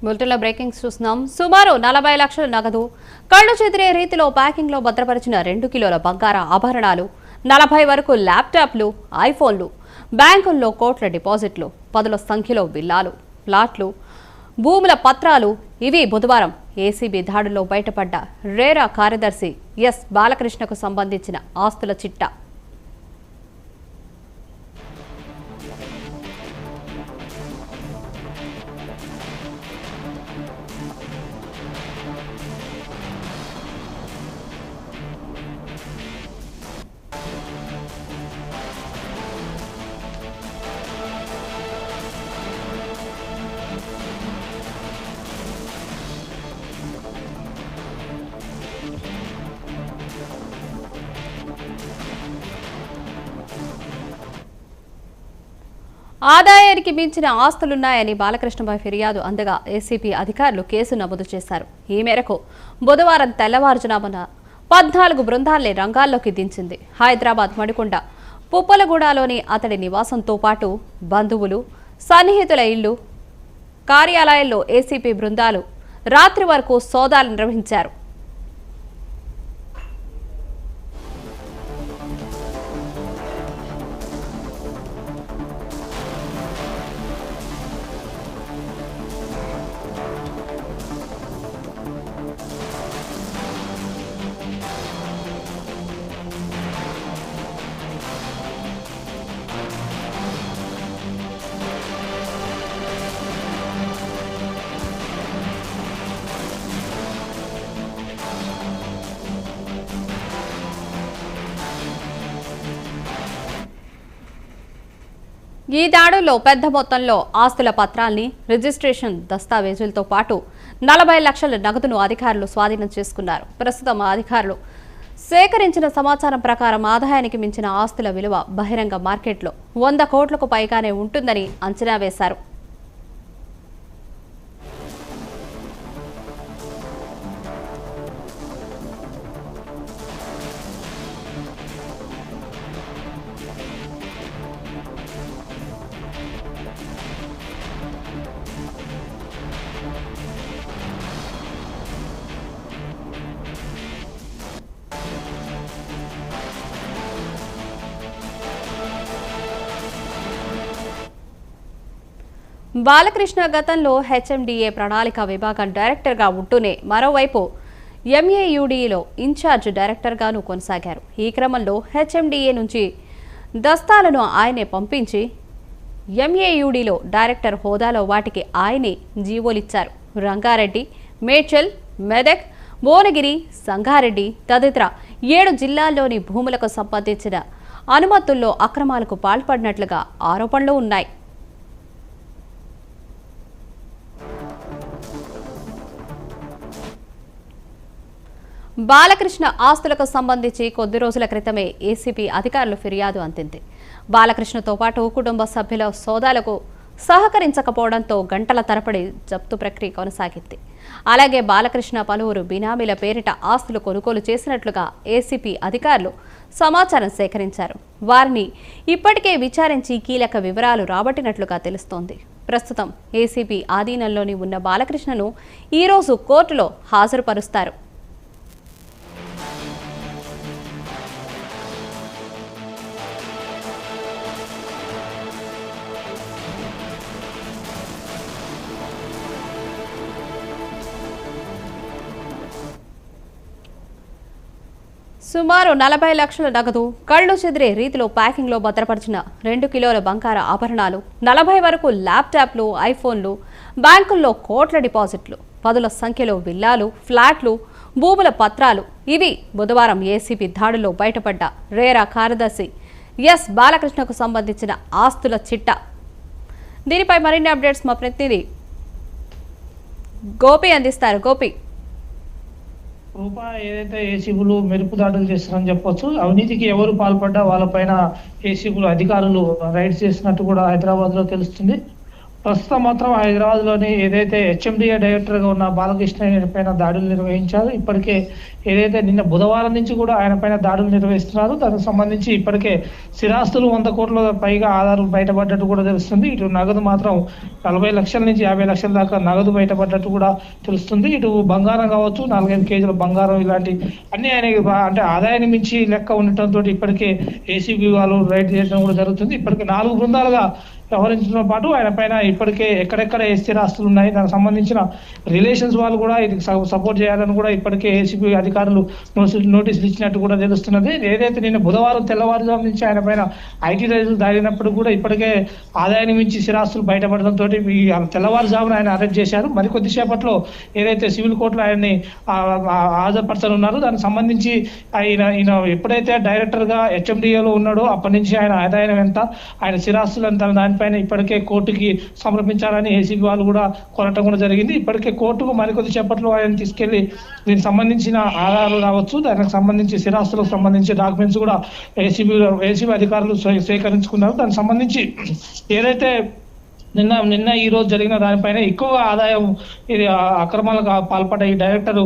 బులెటిన్లో బ్రేకింగ్స్ చూస్తున్నాం. సుమారు 40 లక్షల నగదు, కళ్లు చెదిరే రీతిలో ప్యాకింగ్లో భద్రపరిచిన 2 కిలోల బంగార ఆభరణాలు, 40 వరకు ల్యాప్టాప్లు, ఐఫోన్లు, బ్యాంకుల్లో కోట్ల డిపాజిట్లు, పదుల సంఖ్యలో విల్లాలు, ప్లాట్లు, భూముల పత్రాలు ఇవి బుధవారం ఏసీబీ దాడుల్లో బయటపడ్డ రేరా కార్యదర్శి ఎస్ బాలకృష్ణకు సంబంధించిన ఆస్తుల చిట్టా. ఆదాయానికి మించిన ఆస్తులున్నాయని బాలకృష్ణపై ఫిర్యాదు అందగా ఏసీపీ అధికారులు కేసు నమోదు చేశారు. ఈ మేరకు బుధవారం తెల్లవారుజామున 14 బృందాల్ని రంగాల్లోకి దించింది. హైదరాబాద్ మడికొండ పుప్పలగూడలోని అతడి నివాసంతో పాటు బంధువులు, సన్నిహితుల ఇళ్లు, కార్యాలయాల్లో ఏసీపీ బృందాలు రాత్రి వరకు సోదాలు నిర్వహించారు. ఈ దాడుల్లో పెద్ద మొత్తంలో ఆస్తుల పత్రాల్ని, రిజిస్ట్రేషన్ దస్తావేజులతో పాటు 40 లక్షల నగదును అధికారులు స్వాధీనం చేసుకున్నారు. ప్రస్తుతం అధికారులు సేకరించిన సమాచారం ప్రకారం ఆదాయానికి మించిన ఆస్తుల విలువ బహిరంగ మార్కెట్లో 100 కోట్లకు పైగానే ఉంటుందని అంచనా వేశారు. బాలకృష్ణ గతంలో హెచ్ఎండిఏ ప్రణాళిక విభాగం డైరెక్టర్గా ఉంటూనే మరోవైపు ఎంఏయుడిలో ఇన్ఛార్జ్ డైరెక్టర్గాను కొనసాగారు. ఈ క్రమంలో హెచ్ఎండిఏ నుంచి దస్తాలను ఆయనే పంపించి ఎంఏయుడిలో డైరెక్టర్ హోదాలో వాటికి ఆయనే జీవోలిచ్చారు. రంగారెడ్డి, మేడ్చల్, మెదక్, భువనగిరి, సంగారెడ్డి తదితర 7 జిల్లాల్లోని భూములకు సంబంధించిన అనుమతుల్లో అక్రమాలకు పాల్పడినట్లుగా ఆరోపణలు ఉన్నాయి. బాలకృష్ణ ఆస్తులకు సంబంధించి కొద్ది రోజుల క్రితమే ఏసీబీ అధికారులు ఫిర్యాదు అందింది. బాలకృష్ణతో పాటు కుటుంబ సభ్యుల సోదాలకు సహకరించకపోవడంతో గంటల తరబడి జప్తు ప్రక్రియ కొనసాగింది. అలాగే బాలకృష్ణ పలువురు బినామీల పేరిట ఆస్తులు కొనుగోలు చేసినట్లుగా ఏసీబీ అధికారులు సమాచారం సేకరించారు. వారిని ఇప్పటికే విచారించి కీలక వివరాలు రాబట్టినట్లుగా తెలుస్తోంది. ప్రస్తుతం ఏసీబీ ఆధీనంలోని ఉన్న బాలకృష్ణను ఈరోజు కోర్టులో హాజరుపరుస్తారు. సుమారు 40 లక్షల నగదు, కళ్లు చెదిరే రీతిలో ప్యాకింగ్లో భద్రపరిచిన 2 కిలోల బంగార ఆభరణాలు, 40 వరకు ల్యాప్టాప్లు, ఐఫోన్లు, బ్యాంకుల్లో కోట్ల డిపాజిట్లు, పదుల సంఖ్యలో విల్లాలు, ఫ్లాట్లు, భూముల పత్రాలు ఇవి బుధవారం ఏసీబీ దాడుల్లో బయటపడ్డ రేరా కార్యదర్శి ఎస్ బాలకృష్ణకు సంబంధించిన ఆస్తుల చిట్టా. దీనిపై మరిన్ని అప్డేట్స్ మా ప్రతినిధి గోపి అందిస్తారు. గోపి, ఏదైతే ఏసీబీలు మెరుపు దాడులు చేస్తారని చెప్పొచ్చు. అవినీతికి ఎవరు పాల్పడ్డా వాళ్ళపైన ఏసీబీలు అధికారులు రైడ్స్ చేసినట్టు కూడా హైదరాబాద్ లో తెలుస్తుంది. ప్రస్తుతం మాత్రం హైదరాబాద్ లోని ఏదైతే హెచ్ఎండిఏ డైరెక్టర్ గా ఉన్న బాలకృష్ణ పైన దాడులు నిర్వహించారు. ఇప్పటికే ఏదైతే నిన్న బుధవారం నుంచి కూడా ఆయన పైన దాడులు నిర్వహిస్తున్నారు. దానికి సంబంధించి ఇప్పటికే స్థిరాస్తులు 100 కోట్ల పైగా ఆధారాలు బయటపడ్డట్టు కూడా తెలుస్తుంది. ఇటు నగదు మాత్రం 40 లక్షల నుంచి 50 లక్షల దాకా నగదు బయటపడ్డట్టు కూడా తెలుస్తుంది. ఇటు బంగారం కావచ్చు, 4-5 కేజీల బంగారం, ఇలాంటి అన్ని ఆయన అంటే ఆదాయాన్ని మించి లెక్క ఉండటంతో ఇప్పటికే ఏసీబీ వాళ్ళు రైడ్ చేయడం కూడా జరుగుతుంది. ఇప్పటికే 4 బృందాలుగా వ్యవహరించడంతో పాటు ఆయన పైన ఇప్పటికే ఎక్కడెక్కడ ఏ స్థిరాస్తులు ఉన్నాయి, దానికి సంబంధించిన రిలేషన్స్ వాళ్ళు కూడా ఇది సపోర్ట్ చేయాలని కూడా ఇప్పటికే ఏసీబీ అధికారులు నోటీసులు ఇచ్చినట్టు కూడా తెలుస్తున్నది. ఏదైతే నిన్న బుధవారం తెల్లవారుజాము నుంచి ఆయన పైన ఐటీ రైతులు దాడినప్పుడు కూడా ఇప్పటికే ఆదాయాన్ని మించి స్థిరాస్తులు బయటపడడంతో తెల్లవారుజామున ఆయన అరెస్ట్ చేశారు. మరికొద్దిసేపట్లో ఏదైతే సివిల్ కోర్టులో ఆయన్ని హాజరుపరచనున్నారు. దానికి సంబంధించి ఈయన ఎప్పుడైతే డైరెక్టర్ గా హెచ్ఎండిఏలో ఉన్నాడో అప్పటి నుంచి ఆయన ఆదాయం ఎంత, ఆయన స్థిరాస్తులు ఎంత, దానిపైన ఇప్పటికే కోర్టుకి సమర్పించాలని ఏసీబీ వాళ్ళు కూడా కోరటం కూడా జరిగింది. ఇప్పటికే కోర్టుకు మరికొద్ది సేపట్లో ఆయన తీసుకెళ్లి దీనికి సంబంధించిన ఆధారాలు కావచ్చు, దానికి సంబంధించి స్థిరాస్తులకు సంబంధించి డాక్యుమెంట్స్ కూడా ఏసీబీ అధికారులు సేకరించుకున్నారు. దానికి సంబంధించి ఏదైతే నిన్న ఈ రోజు జరిగిన దానిపైన ఎక్కువ ఆదాయం ఇది అక్రమాలకు పాల్పడ్డ ఈ డైరెక్టర్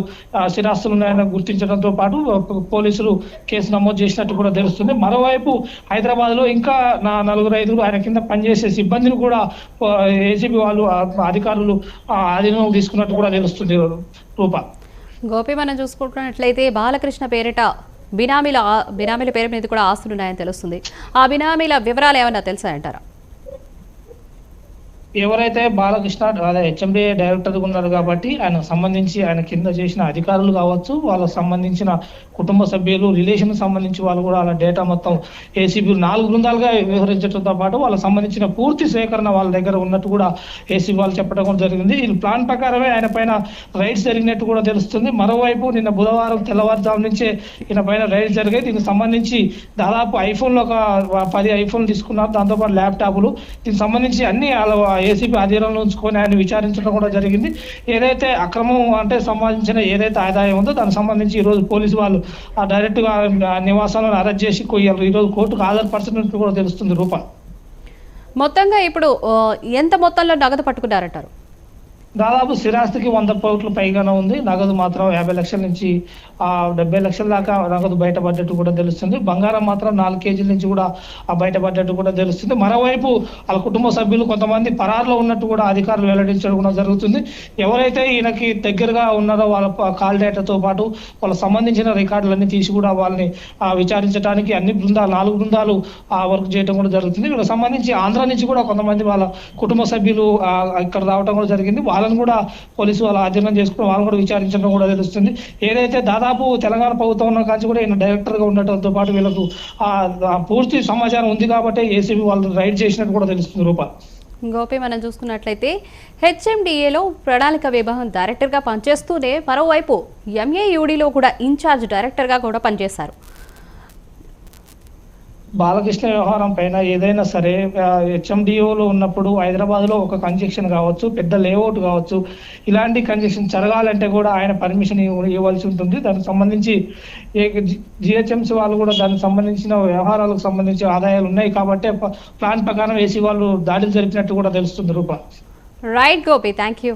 స్థిరాస్తులు ఉన్నాయని గుర్తించడంతో పాటు పోలీసులు కేసు నమోదు చేసినట్టు కూడా తెలుస్తుంది. మరోవైపు హైదరాబాద్ లో ఇంకా 4-5 ఆయన కింద పనిచేసే సిబ్బందిని కూడా ఏసీబీ వాళ్ళు అధికారులు ఆధీనం తీసుకున్నట్టు కూడా తెలుస్తుంది. రూప గోపి, మనం చూసుకుంటున్నట్లయితే బాలకృష్ణ పేరిట బినామీల పేరు మీద కూడా ఆస్తులు ఉన్నాయని తెలుస్తుంది. ఆ బినామీల వివరాలు ఏమన్నా తెలుసాయంటారా? ఎవరైతే బాలకృష్ణ అదే హెచ్ఎండిఏ డైరెక్టర్ ఉన్నారు కాబట్టి ఆయన సంబంధించి ఆయన కింద చేసిన అధికారులు కావచ్చు, వాళ్ళకు సంబంధించిన కుటుంబ సభ్యులు, రిలేషన్ సంబంధించి వాళ్ళు కూడా వాళ్ళ డేటా మొత్తం ఏసీబీ 4 బృందాలుగా వ్యవహరించడంతో పాటు వాళ్ళకి సంబంధించిన పూర్తి సేకరణ వాళ్ళ దగ్గర ఉన్నట్టు కూడా ఏసీబీ వాళ్ళు చెప్పడం కూడా జరిగింది. ఈ ప్లాన్ ప్రకారమే ఆయన పైన రైడ్స్ జరిగినట్టు కూడా తెలుస్తుంది. మరోవైపు నిన్న బుధవారం తెల్లవారుజాము నుంచే ఈయన పైన రైడ్స్ జరిగాయి. దీనికి సంబంధించి దాదాపు ఐఫోన్లు ఒక 10 ఐఫోన్లు తీసుకున్నారు, దాంతోపాటు ల్యాప్టాప్లు. దీనికి సంబంధించి అన్ని ఏసీబీ ఆధీనంలో ఉంచుకొని ఆయన విచారించడం కూడా జరిగింది. ఏదైతే అక్రమం అంటే సంబంధించిన ఏదైతే ఆదాయం ఉందో దానికి సంబంధించి ఈ రోజు పోలీసు వాళ్ళు డైరెక్ట్ గా నివాసాలను అరెస్ట్ చేసి ఈ రోజు కోర్టుకు హాజరుపరచినట్టు కూడా తెలుస్తుంది. రూప మొత్తంగా ఇప్పుడు ఎంత మొత్తంలో నగదు పట్టుకున్నారంటారు? దాదాపు స్థిరాస్తికి 100 కోట్ల పైగానే ఉంది. నగదు మాత్రం 50 లక్షల నుంచి 70 లక్షల దాకా నగదు బయటపడ్డట్టు కూడా తెలుస్తుంది. బంగారం మాత్రం 4 కేజీల నుంచి కూడా బయటపడ్డట్టు కూడా తెలుస్తుంది. మరోవైపు వాళ్ళ కుటుంబ సభ్యులు కొంతమంది పరారులో ఉన్నట్టు కూడా అధికారులు వెల్లడించడం కూడా జరుగుతుంది. ఎవరైతే ఈయనకి దగ్గరగా ఉన్నారో వాళ్ళ కాల్ డేటాతో పాటు వాళ్ళకి సంబంధించిన రికార్డులన్నీ తీసి కూడా వాళ్ళని విచారించడానికి అన్ని బృందాలు 4 బృందాలు వర్క్ చేయడం కూడా జరుగుతుంది. వీళ్ళకి సంబంధించి ఆంధ్ర నుంచి కూడా కొంతమంది వాళ్ళ కుటుంబ సభ్యులు ఇక్కడ రావడం కూడా జరిగింది. వాళ్ళని కూడా పోలీసు వాళ్ళు ఆధీనం చేసుకుని వాళ్ళని కూడా విచారించడం కూడా తెలుస్తుంది. ఏదైతే దాదాపు తెలంగాణ ప్రభుత్వం ఉన్న కాంచి కూడా ఈయన డైరెక్టర్ గా ఉండటంతో పాటు వీళ్ళకు పూర్తి సమాచారం ఉంది కాబట్టి ఏసీబీ వాళ్ళు రైడ్ చేసినట్టు కూడా తెలుస్తుంది. రూప గోపి, మనం చూసుకున్నట్లయితే హెచ్ఎండిఏలో ప్రణాళిక విభాగం డైరెక్టర్గా పనిచేస్తూనే మరోవైపు ఎంఏయుడిలో కూడా ఇన్ఛార్జ్ డైరెక్టర్గా కూడా పనిచేశారు. బాలకృష్ణ వ్యవహారం పైన ఏదైనా సరే హెచ్ఎండిఓలో ఉన్నప్పుడు హైదరాబాద్ లో ఒక కన్స్ట్రక్షన్ కావచ్చు, పెద్ద లేఅవుట్ కావచ్చు, ఇలాంటి కన్స్ట్రక్షన్ జరగాలంటే కూడా ఆయన పర్మిషన్ ఇవ్వాల్సి ఉంటుంది. దానికి సంబంధించి జిహెచ్ఎంసీ వాళ్ళు కూడా దానికి సంబంధించిన వ్యవహారాలకు సంబంధించి ఆదాయాలు ఉన్నాయి కాబట్టి ప్లాన్ ప్రకారం ఏసీ వాళ్ళు దాడులు జరిపినట్టు కూడా తెలుస్తుంది. రూప రైట్ గోపి, థ్యాంక్ యూ.